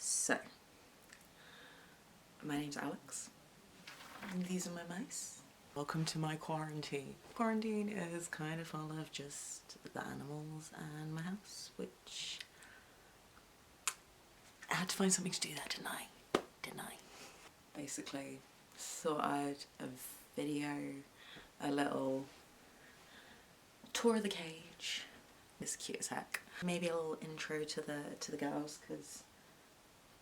So, my name's Alex, and these are my mice. Welcome to my quarantine. Quarantine is kind of full of just the animals and my house, which I had to find something to do there, didn't I? Basically, thought I'd video a little tour of the cage. It's cute as heck. Maybe a little intro to the girls, because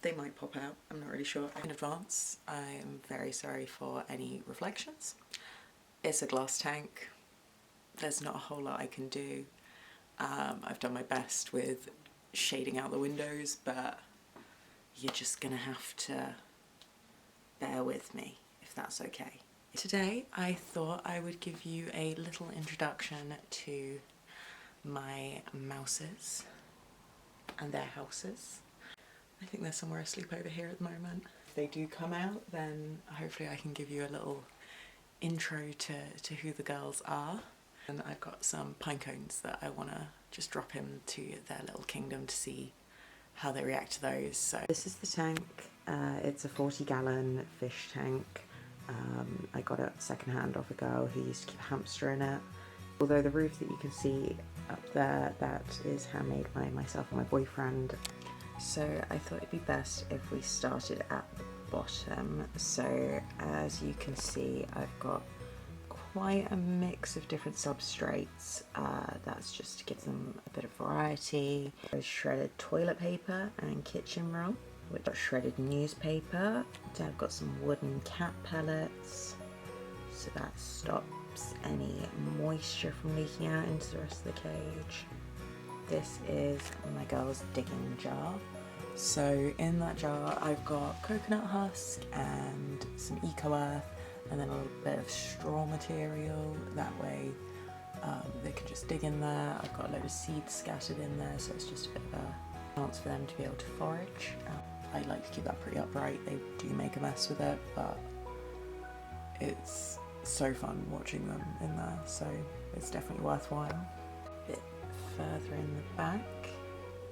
they might pop out, I'm not really sure. In advance, I am very sorry for any reflections. It's a glass tank. There's not a whole lot I can do. I've done my best with shading out the windows, but you're just gonna have to bear with me, if that's okay. Today, I thought I would give you a little introduction to my mouses and their houses. I think they're somewhere asleep over here at the moment. If they do come out, then hopefully I can give you a little intro to who the girls are. And I've got some pine cones that I want to just drop into their little kingdom to see how they react to those. So this is the tank. It's a 40-gallon fish tank. I got it secondhand off a girl who used to keep a hamster in it. Although the roof that you can see up there, that is handmade by myself and my boyfriend. So I thought it'd be best if we started at the bottom. So as you can see, I've got quite a mix of different substrates. That's just to give them a bit of variety. There's shredded toilet paper and kitchen roll. We've got shredded newspaper. Then I've got some wooden cat pellets, so that stops any moisture from leaking out into the rest of the cage. This is my girl's digging jar. So in that jar I've got coconut husk and some eco earth and then a little bit of straw material. That way they can just dig in there. I've got a load of seeds scattered in there, so it's just a bit of a chance for them to be able to forage. I like to keep that pretty upright. They do make a mess with it, but it's so fun watching them in there, so it's definitely worthwhile. A bit further in the back,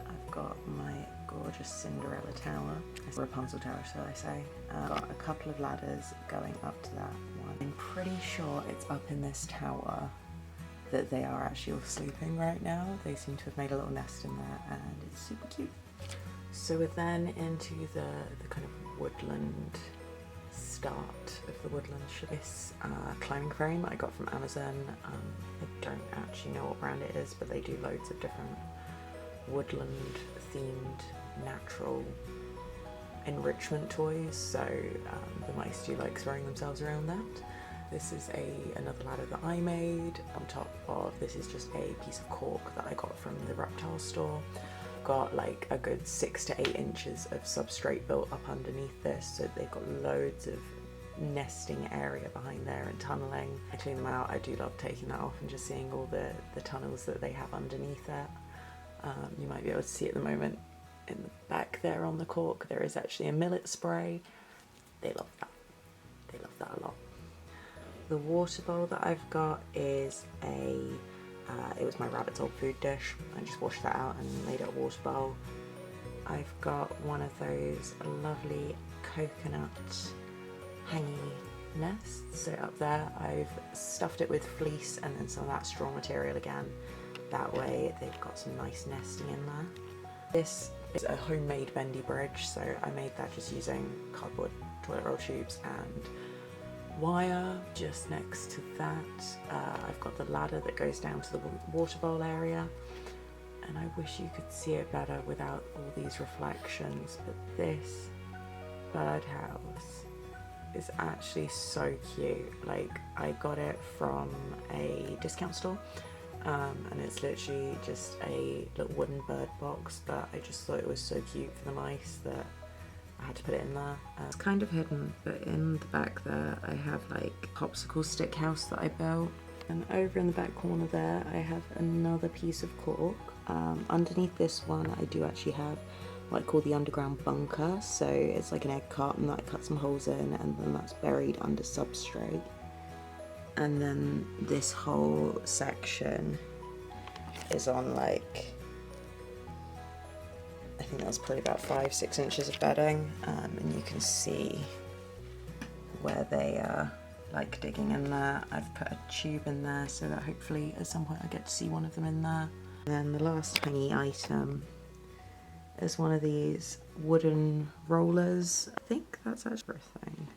I've got my gorgeous Cinderella tower, Rapunzel tower shall I say. I've got a couple of ladders going up to that one. I'm pretty sure it's up in this tower that they are actually all sleeping right now. They seem to have made a little nest in there and it's super cute. So we're then into the kind of woodland start of the woodland. This climbing frame I got from Amazon. I don't actually know what brand it is, but they do loads of different woodland themed natural enrichment toys, so the mice do like throwing themselves around that. This is another ladder that I made. On top of this is just a piece of cork that I got from the reptile store. Got like a good 6 to 8 inches of substrate built up underneath this, so they've got loads of nesting area behind there and tunneling. I clean them out. I do love taking that off and just seeing all the tunnels that they have underneath it. You might be able to see at the moment in the back there on the cork there is actually a millet spray. They love that. They love that a lot. The water bowl that I've got is it was my rabbit's old food dish. I just washed that out and made it a water bowl. I've got one of those lovely coconut hangy nests. So up there I've stuffed it with fleece and then some of that straw material again. That way they've got some nice nesting in there. This is a homemade bendy bridge, so I made that just using cardboard toilet roll tubes and wire. Just next to that I've got the ladder that goes down to the water bowl area, and I wish you could see it better without all these reflections, but this birdhouse is actually so cute. Like, I got it from a discount store. And it's literally just a little wooden bird box, but I just thought it was so cute for the mice that I had to put it in there. It's kind of hidden, but in the back there I have like a popsicle stick house that I built. And over in the back corner there I have another piece of cork. Underneath this one I do actually have what I call the underground bunker. So it's like an egg carton that I cut some holes in, and then that's buried under substrate. And then this whole section is on like I think that's probably about 5-6 inches of bedding, and you can see where they are like digging in there. I've put a tube in there so that hopefully at some point I get to see one of them in there. And then the last tiny item is one of these wooden rollers. I think that's actually a thing.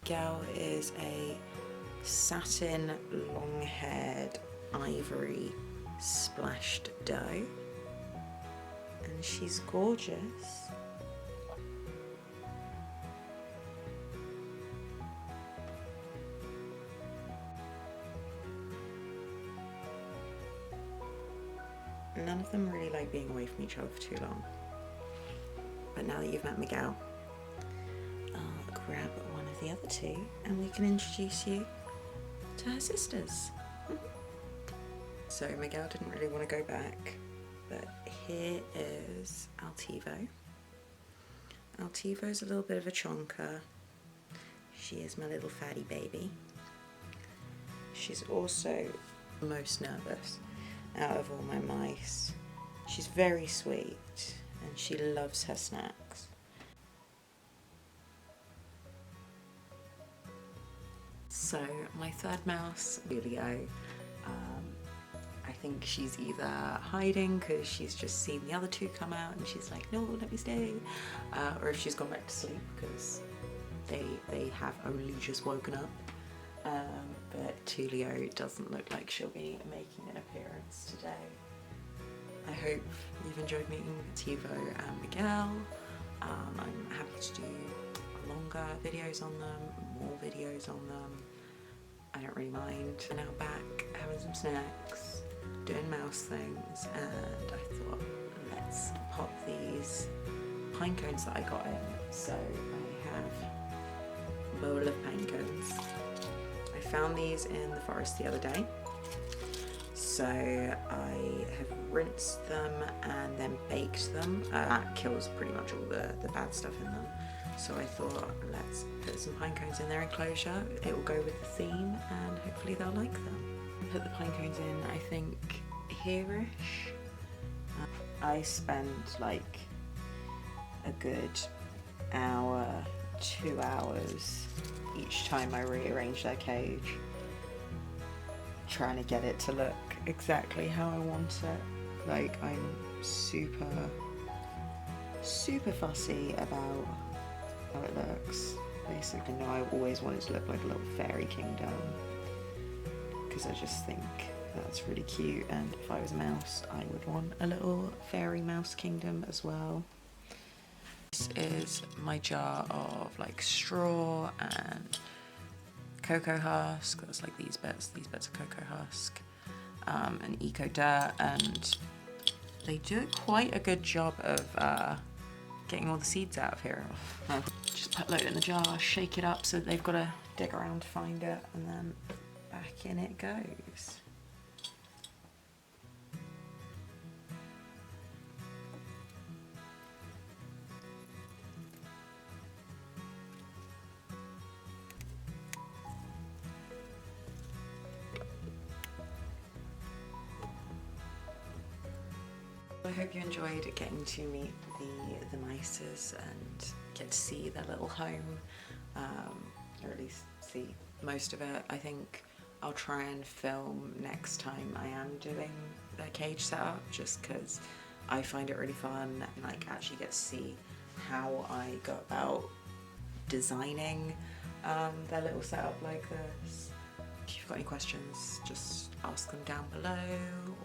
Gal is a satin long-haired ivory splashed doe, and she's gorgeous. None of them really like being away from each other for too long, but now that you've met Miguel, I'll grab one of the other two and we can introduce you to her sisters. So Miguel didn't really want to go back, but here is Altivo. Altivo's a little bit of a chonker. She is my little fatty baby. She's also the most nervous out of all my mice. She's very sweet and she loves her snacks. So my third mouse, Julio, I think she's either hiding because she's just seen the other two come out and she's like, no, let me stay, or if she's gone back to sleep because they have only just woken up. But Tulio doesn't look like she'll be making an appearance today. I hope you've enjoyed meeting Tivo and Miguel. I'm happy to do longer videos on them, more videos on them. I don't really mind. We're now back having some snacks, doing mouse things, and I thought let's pop these pine cones that I got in. So I have a bowl of pine cones. I found these in the forest the other day. So I have rinsed them and then baked them. That kills pretty much all the bad stuff in them. So I thought, let's put some pine cones in their enclosure. It will go with the theme and hopefully they'll like them. Put the pine cones in, I think, here-ish. I spend like a good hour, 2 hours each time I rearrange their cage, trying to get it to look exactly how I want it. Like, I'm super fussy about how it looks. Basically, no, I always want it to look like a little fairy kingdom because I just think that's really cute, and if I was a mouse I would want a little fairy mouse kingdom as well. This is my jar of like straw and cocoa husk. That's like these bits are cocoa husk, and eco dirt, and they do quite a good job of getting all the seeds out of here. Just put a load in the jar, shake it up so that they've got to dig around to find it, and then back in it goes. I hope you enjoyed getting to meet the mices and get to see their little home, or at least see most of it. I think I'll try and film next time I am doing the cage setup, just because I find it really fun and like actually get to see how I go about designing their little setup like this. If you've got any questions, just ask them down below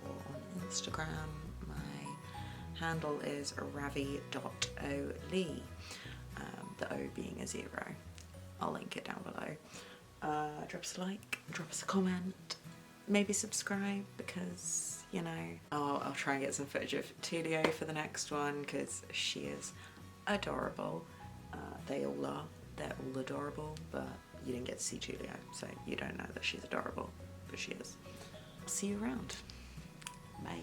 or on Instagram. Handle is ravi.oli, the O being a 0. I'll link it down below. Drop us a like, drop us a comment, maybe subscribe, because, you know, I'll try and get some footage of Tulio for the next one because she is adorable. They all are. They're all adorable, but you didn't get to see Tulio, so you don't know that she's adorable, but she is. See you around. Bye.